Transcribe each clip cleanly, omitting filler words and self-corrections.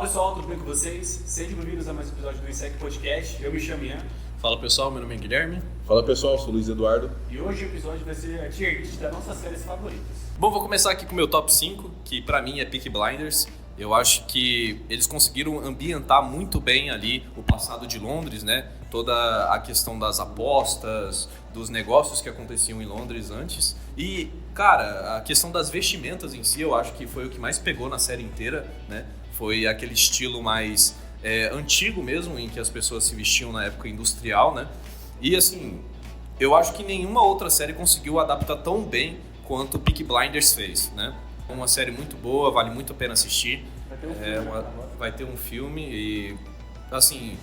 pessoal, tudo bem com vocês? Sejam bem-vindos a mais um episódio do ISEC Podcast. Eu me chamo Ian. Fala pessoal, meu nome é Guilherme. Fala pessoal, sou o Luiz Eduardo. E hoje o episódio vai ser a tier list das nossas séries favoritas. Bom, vou começar aqui com o meu top 5, que pra mim é Peaky Blinders. Eu acho que eles conseguiram ambientar muito bem ali o passado de Londres, né? Toda a questão das apostas, dos negócios que aconteciam em Londres antes. E, cara, a questão das vestimentas em si, eu acho que foi o que mais pegou na série inteira, né? Foi aquele estilo mais antigo mesmo, em que as pessoas se vestiam na época industrial, né? E, assim, eu acho que nenhuma outra série conseguiu adaptar tão bem quanto Peaky Blinders fez, né? Uma série muito boa, vale muito a pena assistir. Vai ter um filme vai ter um filme e, assim,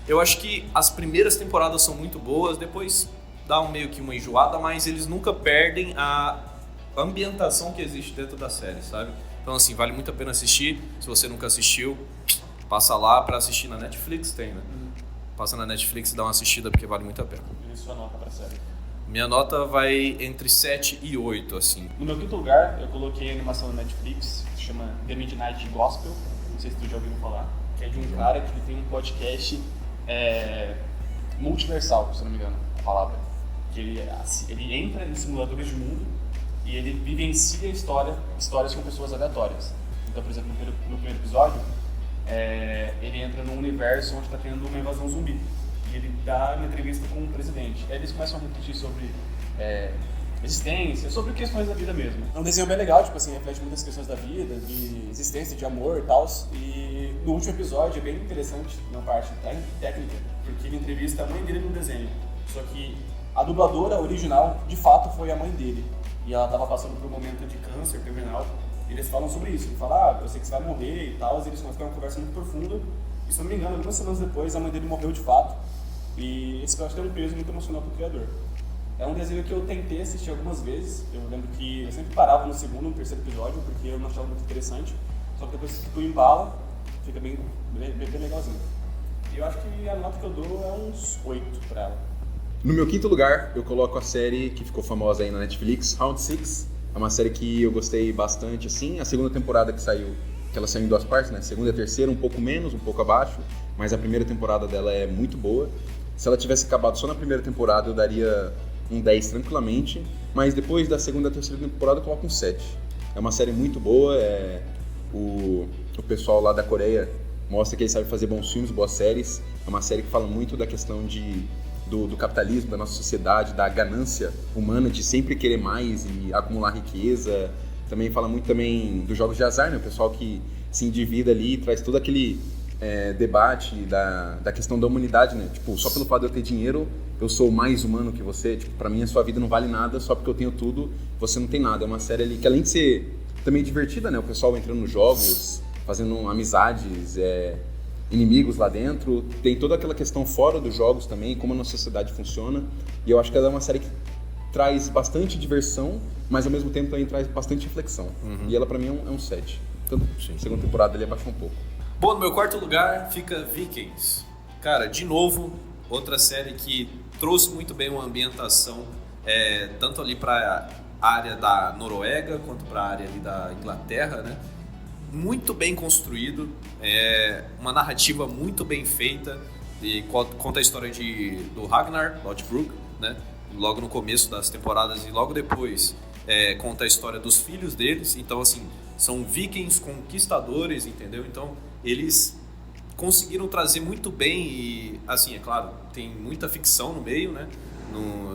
eu acho que as primeiras temporadas são muito boas, depois dá meio que uma enjoada, mas eles nunca perdem a ambientação que existe dentro da série, sabe? Então, assim, vale muito a pena assistir. Se você nunca assistiu, passa lá pra assistir na Netflix, tem, né? Passa na Netflix e dá uma assistida porque vale muito a pena. E sua nota pra série? Minha nota vai entre 7 e 8, assim. No meu quinto lugar, eu coloquei a animação da Netflix, que se chama The Midnight Gospel. Não sei se tu já ouviu falar. Que é de um cara que ele tem um podcast multiversal, se não me engano, a palavra. Que ele entra em simuladores de mundo e ele vivencia histórias com pessoas aleatórias. Então, por exemplo, no primeiro episódio, ele entra num universo onde está tendo uma invasão zumbi. E ele dá uma entrevista com o presidente. Aí eles começam a refletir sobre existência, sobre questões da vida mesmo. É um desenho bem legal, tipo assim, reflete muitas questões da vida, de existência, de amor e tal. E no último episódio é bem interessante, na parte técnica, porque ele entrevista a mãe dele no desenho. Só que a dubladora original, de fato, foi a mãe dele. E ela estava passando por um momento de câncer terminal. E eles falam sobre isso. Ele fala, eu sei que você vai morrer e tal. E eles começam a ter uma conversa muito profunda. E se não me engano, algumas semanas depois, a mãe dele morreu de fato. E esse episódio tem um peso muito emocional pro criador. É um desenho que eu tentei assistir algumas vezes. Eu lembro que eu sempre parava no segundo, no terceiro episódio, porque eu não achava muito interessante. Só que depois que tu embala, fica bem legalzinho. E eu acho que a nota que eu dou é uns 8 pra ela. No meu quinto lugar, eu coloco a série que ficou famosa aí na Netflix, Round 6. É uma série que eu gostei bastante, assim. A segunda temporada que ela saiu em 2 partes, né? Segunda e terceira, um pouco menos, um pouco abaixo. Mas a primeira temporada dela é muito boa. Se ela tivesse acabado só na primeira temporada, eu daria um 10 tranquilamente. Mas depois da segunda e terceira temporada, eu coloco um 7. É uma série muito boa. O pessoal lá da Coreia mostra que eles sabem fazer bons filmes, boas séries. É uma série que fala muito da questão do capitalismo, da nossa sociedade, da ganância humana de sempre querer mais e acumular riqueza. Também fala muito também dos jogos de azar, né? O pessoal que se endivida ali e traz todo aquele debate da questão da humanidade, né? Tipo, só pelo fato de eu ter dinheiro, eu sou mais humano que você. Tipo, pra mim a sua vida não vale nada, só porque eu tenho tudo, você não tem nada. É uma série ali que, além de ser também divertida, né? O pessoal entrando nos jogos, fazendo amizades, inimigos lá dentro, tem toda aquela questão fora dos jogos também, como a nossa sociedade funciona. E eu acho que ela é uma série que traz bastante diversão, mas ao mesmo tempo também traz bastante reflexão. E ela pra mim é um 7. Tanto a segunda temporada ele abaixou um pouco. Bom, no meu quarto lugar fica Vikings. Cara, de novo, outra série que trouxe muito bem uma ambientação, tanto ali para a área da Noruega, quanto para a área ali da Inglaterra, né? Muito bem construído, uma narrativa muito bem feita, e conta a história do Ragnar Lothbrok, né? Logo no começo das temporadas e logo depois conta a história dos filhos deles. Então, assim, são vikings conquistadores, entendeu? Então, eles conseguiram trazer muito bem e, assim, é claro, tem muita ficção no meio, né?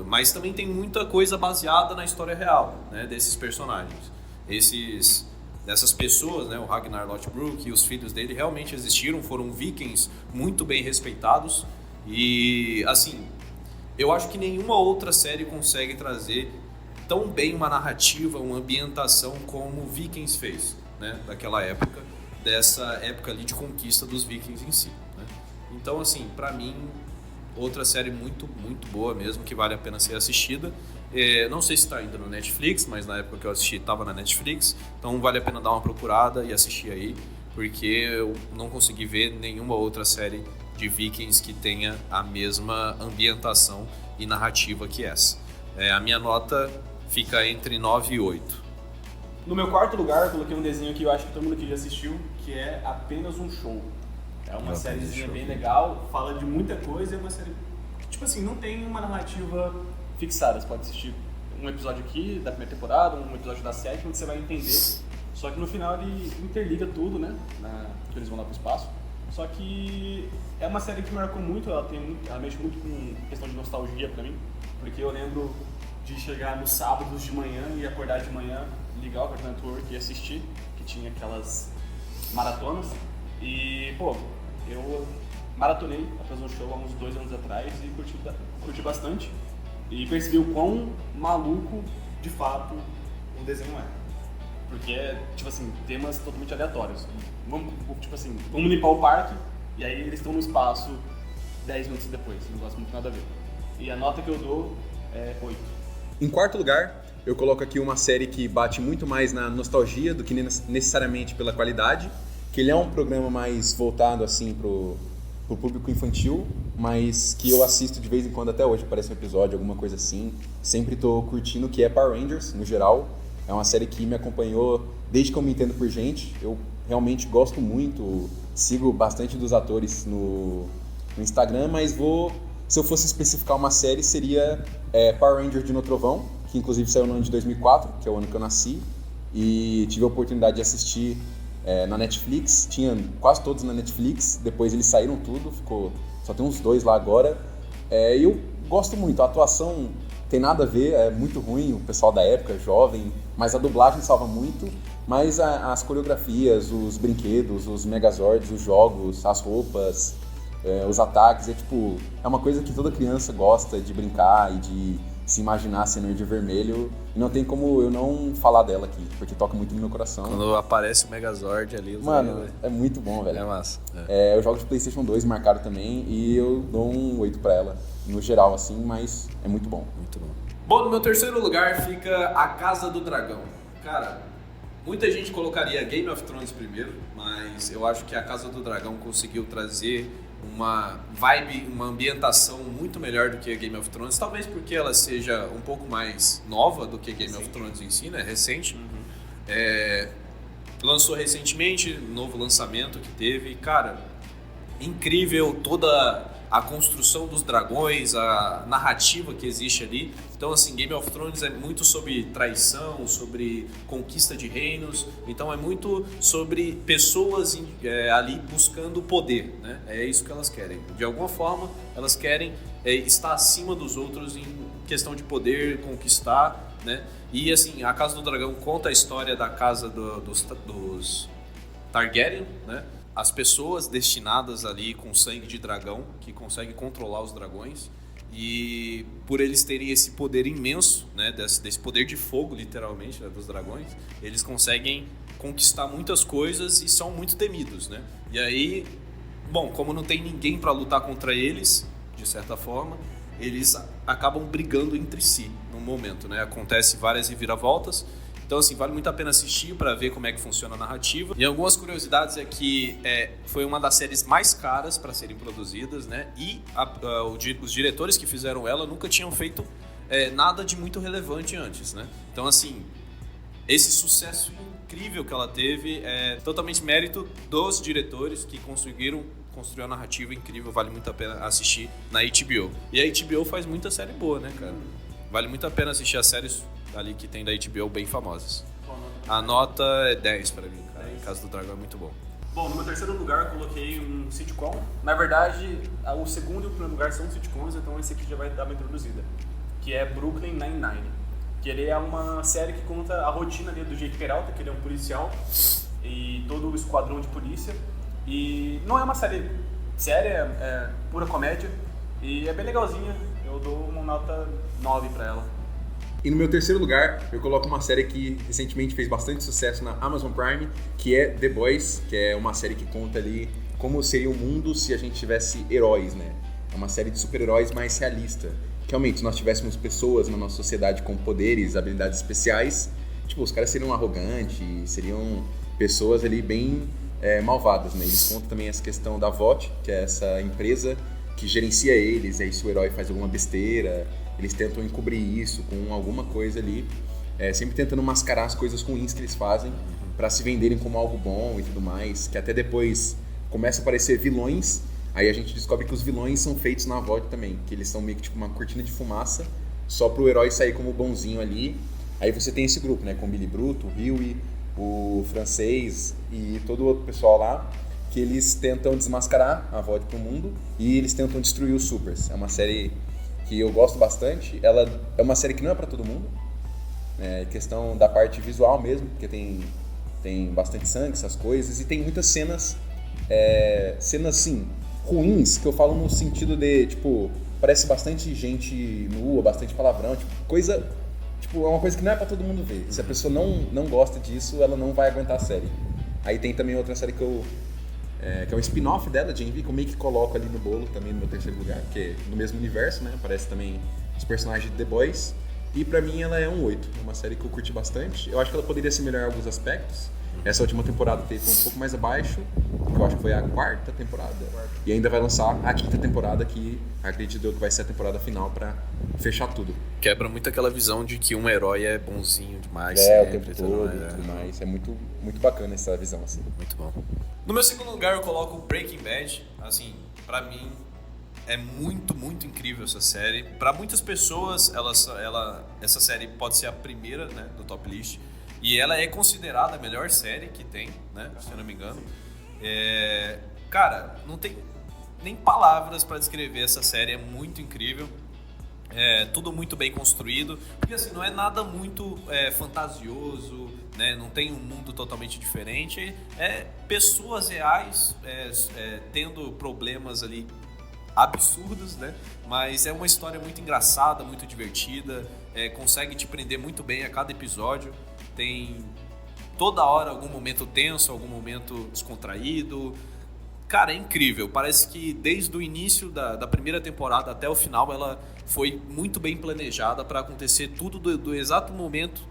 Mas também tem muita coisa baseada na história real, né? Desses personagens. Dessas pessoas, né? O Ragnar Lothbrok e os filhos dele realmente existiram, foram vikings muito bem respeitados e, assim, eu acho que nenhuma outra série consegue trazer tão bem uma narrativa, uma ambientação como Vikings fez, né? Daquela época, dessa época ali de conquista dos vikings em si, né? Então, assim, pra mim, outra série muito, muito boa mesmo, que vale a pena ser assistida. Não sei se está ainda no Netflix, mas na época que eu assisti estava na Netflix, então vale a pena dar uma procurada e assistir aí, porque eu não consegui ver nenhuma outra série de Vikings que tenha a mesma ambientação e narrativa que essa. A minha nota fica entre 9 e 8. No meu quarto lugar, eu coloquei um desenho que eu acho que todo mundo aqui já assistiu, que é Apenas um Show. É uma sériezinha bem legal, fala de muita coisa, é uma série, tipo assim, não tem uma narrativa fixada. Você pode assistir um episódio aqui da primeira temporada, um episódio da sétima, que você vai entender. Só que no final ele interliga tudo, né? Que eles vão lá pro espaço. Só que é uma série que me marcou muito, ela mexe muito com questão de nostalgia pra mim. Porque eu lembro de chegar nos sábados de manhã e acordar de manhã, ligar o Cartoon Network e assistir, que tinha aquelas maratonas. E, pô, eu maratonei Apenas um Show há uns 2 anos atrás e curti bastante. E percebi o quão maluco, de fato, o desenho é. Porque é, tipo assim, temas totalmente aleatórios. Vamos limpar o parque, e aí eles estão no espaço 10 minutos depois. Um negócio muito nada a ver. E a nota que eu dou é 8. Em quarto lugar, eu coloco aqui uma série que bate muito mais na nostalgia do que necessariamente pela qualidade. Que ele é um programa mais voltado, assim, pro público infantil, mas que eu assisto de vez em quando, até hoje aparece um episódio, alguma coisa assim. Sempre tô curtindo, que é Power Rangers, no geral. É uma série que me acompanhou desde que eu me entendo por gente. Eu realmente gosto muito, sigo bastante dos atores no Instagram, mas se eu fosse especificar uma série, seria Power Rangers Dino Trovão, que inclusive saiu no ano de 2004, que é o ano que eu nasci, e tive a oportunidade de assistir na Netflix. Tinha quase todos na Netflix, depois eles saíram tudo, só tem uns 2 lá agora. E eu gosto muito, a atuação tem nada a ver, é muito ruim, o pessoal da época, jovem, mas a dublagem salva muito, mas as coreografias, os brinquedos, os megazords, os jogos, as roupas, os ataques, é uma coisa que toda criança gosta de brincar e de se imaginar sendo de vermelho, e não tem como eu não falar dela aqui, porque toca muito no meu coração. Quando aparece o Megazord ali... Mano, é muito bom, velho. É massa. Os jogos de PlayStation 2 marcaram também, e eu dou um 8 pra ela, no geral, assim, mas é muito bom. Muito bom. Bom, no meu terceiro lugar fica A Casa do Dragão. Cara, muita gente colocaria Game of Thrones primeiro, mas eu acho que A Casa do Dragão conseguiu trazer uma vibe, uma ambientação muito melhor do que a Game of Thrones, talvez porque ela seja um pouco mais nova do que Game of Thrones em si, né? Recente. Lançou recentemente, novo lançamento que teve, cara, incrível toda a construção dos dragões, a narrativa que existe ali. Então, assim, Game of Thrones é muito sobre traição, sobre conquista de reinos. Então, é muito sobre pessoas ali buscando poder, né? É isso que elas querem. De alguma forma, elas querem estar acima dos outros em questão de poder, conquistar, né? E, assim, a Casa do Dragão conta a história da casa dos Targaryen, né? As pessoas destinadas ali com sangue de dragão, que conseguem controlar os dragões, e por eles terem esse poder imenso, né, desse poder de fogo, literalmente, né, dos dragões, eles conseguem conquistar muitas coisas e são muito temidos, né? E aí, bom, como não tem ninguém para lutar contra eles, de certa forma, eles acabam brigando entre si no momento, né? Acontece várias reviravoltas. Então, assim, vale muito a pena assistir para ver como é que funciona a narrativa. E algumas curiosidades é que foi uma das séries mais caras para serem produzidas, né? E os diretores que fizeram ela nunca tinham feito nada de muito relevante antes, né? Então, assim, esse sucesso incrível que ela teve é totalmente mérito dos diretores que conseguiram construir uma narrativa incrível. Vale muito a pena assistir na HBO. E a HBO faz muita série boa, né, cara? Vale muito a pena assistir as séries ali que tem da HBO bem famosas. A nota é 10 pra mim, cara. Em Casa do Dragão é muito bom. Bom, no meu terceiro lugar eu coloquei um sitcom. Na verdade, o segundo e o primeiro lugar são sitcoms, então esse aqui já vai dar uma introduzida. Que é Brooklyn Nine-Nine. Que ele é uma série que conta a rotina ali do Jake Peralta, que ele é um policial, e todo o esquadrão de polícia. E não é uma série séria, é pura comédia, e é bem legalzinha. Eu dou uma nota 9 pra ela. E no meu terceiro lugar, eu coloco uma série que recentemente fez bastante sucesso na Amazon Prime, que é The Boys, que é uma série que conta ali como seria o mundo se a gente tivesse heróis, né? É uma série de super-heróis mais realista. Que realmente, se nós tivéssemos pessoas na nossa sociedade com poderes, habilidades especiais, os caras seriam arrogantes, seriam pessoas ali bem malvadas, né? Eles contam também essa questão da VOT, que é essa empresa que gerencia eles, aí se o herói faz alguma besteira, eles tentam encobrir isso com alguma coisa ali, sempre tentando mascarar as coisas ruins que eles fazem. pra se venderem como algo bom e tudo mais, que até depois começa a aparecer vilões, aí a gente descobre que os vilões são feitos na VOD também, que eles são meio que tipo uma cortina de fumaça, só pro herói sair como bonzinho ali. Aí você tem esse grupo, né, com o Billy Bruto, o Huey, o Francês e todo o outro pessoal lá, que eles tentam desmascarar a VOD pro mundo e eles tentam destruir os Supers. É uma série que eu gosto bastante, ela é uma série que não é pra todo mundo, questão da parte visual mesmo, porque tem bastante sangue, essas coisas, e tem muitas cenas assim, ruins, que eu falo no sentido de, tipo, parece bastante gente nua, bastante palavrão, é uma coisa que não é pra todo mundo ver. Se a pessoa não gosta disso, ela não vai aguentar a série. Aí tem também outra série que é um spin-off dela, Gen V, que eu meio que coloco ali no bolo, também no meu terceiro lugar, porque é no mesmo universo, né, aparece também os personagens de The Boys. E pra mim ela é um 8, é uma série que eu curti bastante. Eu acho que ela poderia ser melhor em alguns aspectos. Essa última temporada teve um pouco mais abaixo, que eu acho que foi a 4ª temporada. E ainda vai lançar a 5ª temporada, que acredito eu que vai ser a temporada final pra fechar tudo. Quebra muito aquela visão de que um herói é bonzinho demais. O tempo todo e tudo mais. É muito, muito bacana essa visão, assim. Muito bom. No meu segundo lugar eu coloco Breaking Bad. Assim, pra mim é muito, muito incrível essa série. Pra muitas pessoas, essa série pode ser a primeira, né, do top list. E ela é considerada a melhor série que tem, né, se eu não me engano. Cara, não tem nem palavras pra descrever essa série, é muito incrível. Tudo muito bem construído, porque assim, não é nada muito fantasioso, né? Não tem um mundo totalmente diferente, pessoas reais tendo problemas ali absurdos, né? Mas é uma história muito engraçada, muito divertida, consegue te prender muito bem a cada episódio, tem toda hora algum momento tenso, algum momento descontraído. Cara, é incrível. Parece que desde o início da primeira temporada até o final ela foi muito bem planejada para acontecer tudo do exato momento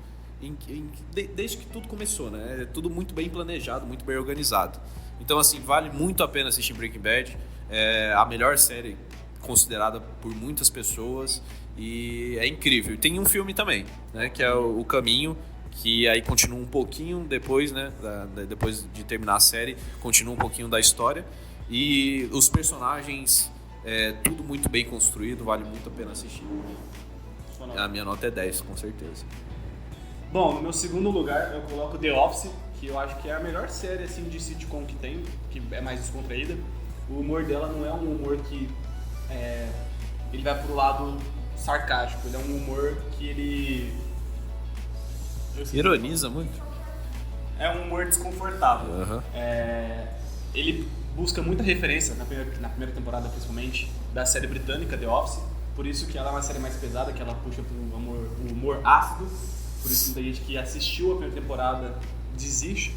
desde que tudo começou, né? É tudo muito bem planejado, muito bem organizado. Então, assim, vale muito a pena assistir Breaking Bad. É a melhor série considerada por muitas pessoas e é incrível. E tem um filme também, né? Que é o Caminho, que aí continua um pouquinho depois, né, depois de terminar a série, continua um pouquinho da história e os personagens, tudo muito bem construído, vale muito a pena assistir. A minha nota é 10, com certeza. Bom, no meu segundo lugar eu coloco The Office, que eu acho que é a melhor série assim, de sitcom que tem, que é mais descontraída. O humor dela não é um humor que ele vai pro lado sarcástico, ele é um humor que ele ironiza muito. É um humor desconfortável. Uhum. Ele busca muita referência, na primeira temporada principalmente, da série britânica The Office. Por isso que ela é uma série mais pesada, que ela puxa para um humor ácido. Por isso que muita gente que assistiu a primeira temporada desiste.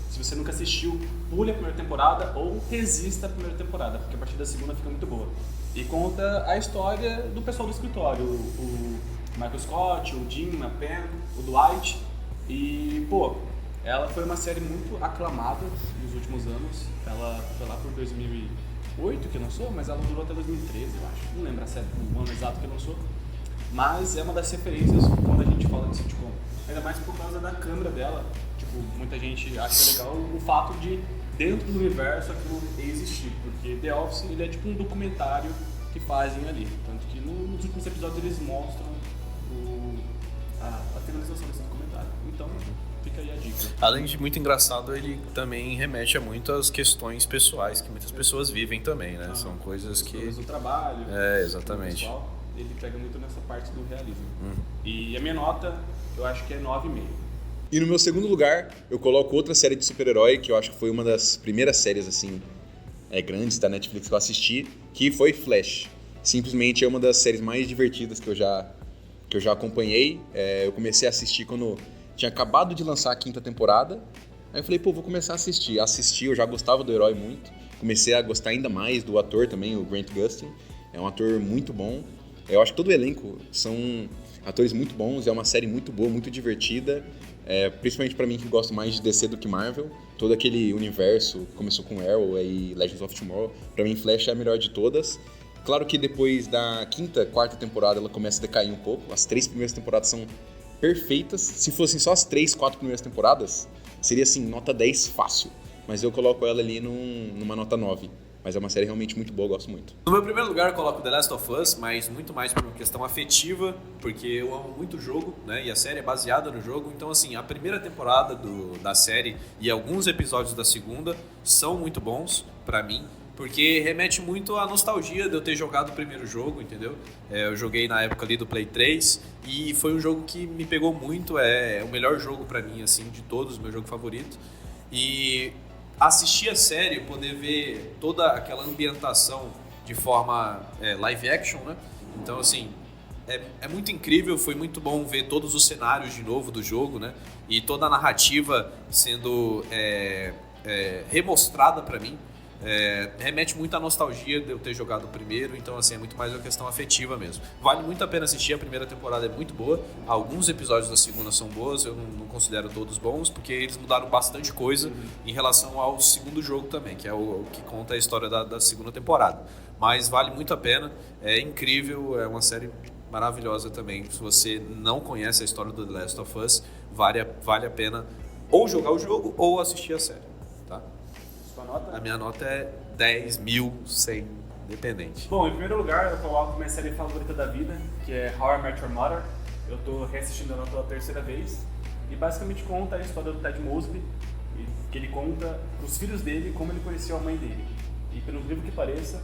Se você nunca assistiu, pule a primeira temporada ou resista à primeira temporada, porque a partir da segunda fica muito boa. E conta a história do pessoal do escritório, o Michael Scott, o Jim, a Pam, o Dwight. E, ela foi uma série muito aclamada nos últimos anos. Ela foi lá por 2008 que lançou, mas ela durou até 2013, eu acho. Não lembro o ano exato que lançou. Mas é uma das referências quando a gente fala de sitcom. Ainda mais por causa da câmera dela. Tipo, muita gente acha legal o fato de, dentro do universo, aquilo existir. Porque The Office, ele é tipo um documentário que fazem ali. Tanto que nos últimos episódios eles mostram a finalização desse documentário. Então, fica aí a dica. Além de muito engraçado, ele também remete a muitas questões pessoais que muitas pessoas vivem também, né? São coisas que... o trabalho. Exatamente. O pessoal, ele pega muito nessa parte do realismo. E a minha nota, eu acho que é 9,5. E no meu segundo lugar, eu coloco outra série de super-herói, que eu acho que foi uma das primeiras séries, assim, grandes da Netflix que eu assisti, que foi Flash. Simplesmente é uma das séries mais divertidas que eu já acompanhei. Eu comecei a assistir quando tinha acabado de lançar a 5ª temporada. Aí eu falei, vou começar a assistir. Assisti, eu já gostava do herói muito. Comecei a gostar ainda mais do ator também, o Grant Gustin. É um ator muito bom. Eu acho que todo o elenco são atores muito bons. É uma série muito boa, muito divertida. Principalmente pra mim, que gosto mais de DC do que Marvel. Todo aquele universo, começou com Arrow e Legends of Tomorrow. Pra mim, Flash é a melhor de todas. Claro que depois da 5ª, 4ª temporada, ela começa a decair um pouco. As 3 primeiras temporadas são perfeitas. Se fossem só as 3, 4 primeiras temporadas, seria assim, nota 10 fácil. Mas eu coloco ela ali numa nota 9. Mas é uma série realmente muito boa, eu gosto muito. No meu primeiro lugar eu coloco The Last of Us, mas muito mais por uma questão afetiva, porque eu amo muito o jogo, né? E a série é baseada no jogo. Então, assim, a primeira temporada da série e alguns episódios da segunda são muito bons pra mim, porque remete muito à nostalgia de eu ter jogado o primeiro jogo, entendeu? Eu joguei na época ali do Play 3 e foi um jogo que me pegou muito, é o melhor jogo pra mim, assim, de todos, meu jogo favorito. E assistir a série, poder ver toda aquela ambientação de forma live action, né? Então, assim, é muito incrível, foi muito bom ver todos os cenários de novo do jogo, né? E toda a narrativa sendo remostrada pra mim. Remete muito à nostalgia de eu ter jogado o primeiro, então assim, é muito mais uma questão afetiva mesmo. Vale muito a pena assistir, a primeira temporada é muito boa, alguns episódios da segunda são boas, eu não considero todos bons, porque eles mudaram bastante coisa em relação ao segundo jogo também, que é o que conta a história da segunda temporada. Mas vale muito a pena, é incrível, é uma série maravilhosa também. Se você não conhece a história do The Last of Us, vale a pena ou jogar o jogo ou assistir a série, tá? Nota? A minha nota é 10.100, independente. Bom, em primeiro lugar eu coloco minha série favorita da vida, que é How I Met Your Mother. Eu tô reassistindo ela pela terceira vez e basicamente conta a história do Ted Mosby, que ele conta pros filhos dele como ele conheceu a mãe dele. E pelo incrível que pareça,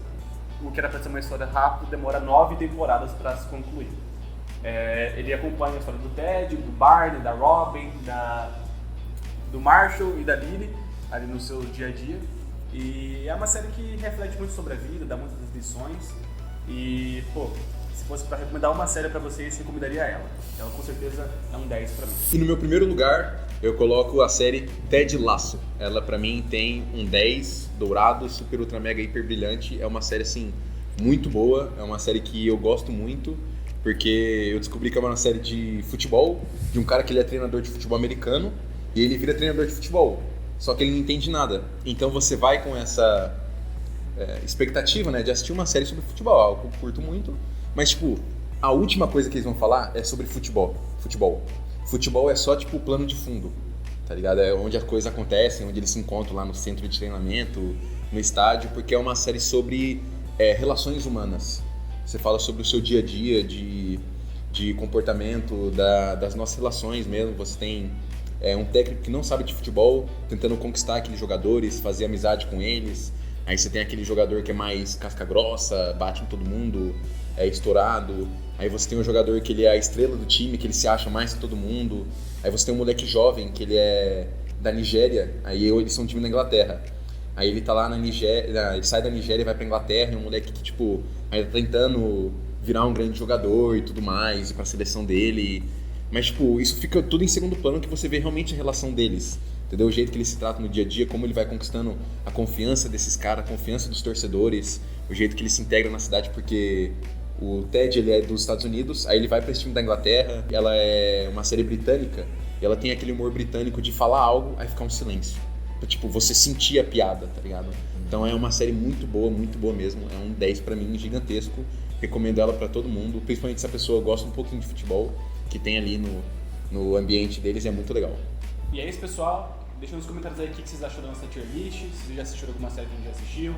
o que era pra ser uma história rápida demora 9 temporadas para se concluir. Ele acompanha a história do Ted, do Barney, da Robin, do Marshall e da Lily ali no seu dia a dia, e é uma série que reflete muito sobre a vida, dá muitas lições, e pô, se fosse pra recomendar uma série pra vocês, recomendaria ela com certeza é um 10 pra mim. E no meu primeiro lugar, eu coloco a série Ted Lasso. Ela pra mim tem um 10 dourado, super ultra mega hiper brilhante, é uma série assim, muito boa, é uma série que eu gosto muito, porque eu descobri que é uma série de futebol, de um cara que ele é treinador de futebol americano, e ele vira treinador de futebol. Só que ele não entende nada. Então você vai com essa expectativa, né, de assistir uma série sobre futebol, algo que eu curto muito. Mas, tipo, a última coisa que eles vão falar é sobre futebol. Futebol é só, tipo, o plano de fundo, tá ligado? É onde as coisas acontecem, onde eles se encontram lá no centro de treinamento, no estádio, porque é uma série sobre relações humanas. Você fala sobre o seu dia a dia, de comportamento, das nossas relações mesmo. Você tem um técnico que não sabe de futebol, tentando conquistar aqueles jogadores, fazer amizade com eles. Aí você tem aquele jogador que é mais casca grossa, bate em todo mundo, é estourado. Aí você tem um jogador que ele é a estrela do time, que ele se acha mais que todo mundo. Aí você tem um moleque jovem, que ele é da Nigéria, aí eles são um time da Inglaterra. Aí ele tá lá na Nigéria, ele sai da Nigéria e vai pra Inglaterra, e um moleque que, tipo, ainda tá tentando virar um grande jogador e tudo mais, ir pra seleção dele. Mas, tipo, isso fica tudo em segundo plano, que você vê realmente a relação deles, entendeu? O jeito que eles se tratam no dia a dia, como ele vai conquistando a confiança desses caras, a confiança dos torcedores, o jeito que eles se integram na cidade, porque o Ted, ele é dos Estados Unidos, aí ele vai pra esse time da Inglaterra, ela é uma série britânica, e ela tem aquele humor britânico de falar algo, aí ficar um silêncio. Pra, tipo, você sentir a piada, tá ligado? Então é uma série muito boa mesmo, é um 10 pra mim, gigantesco, recomendo ela pra todo mundo, principalmente se a pessoa gosta um pouquinho de futebol, que tem ali no ambiente deles, é muito legal. E é isso, pessoal. Deixa nos comentários aí o que vocês acharam da nossa tier list, se vocês já assistiram alguma série que a gente já assistiu,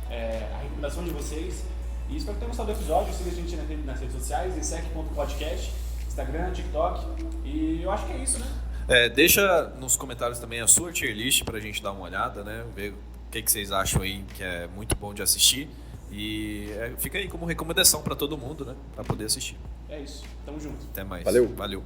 a recomendação de vocês. E espero que tenham gostado do episódio. Siga a gente nas redes sociais, em sec.podcast, Instagram, TikTok. E eu acho que é isso, né? Deixa nos comentários também a sua tier list pra gente dar uma olhada, né? Ver o que vocês acham aí, que é muito bom de assistir. E fica aí como recomendação pra todo mundo, né? Pra poder assistir. É isso. Tamo junto. Até mais. Valeu. Valeu.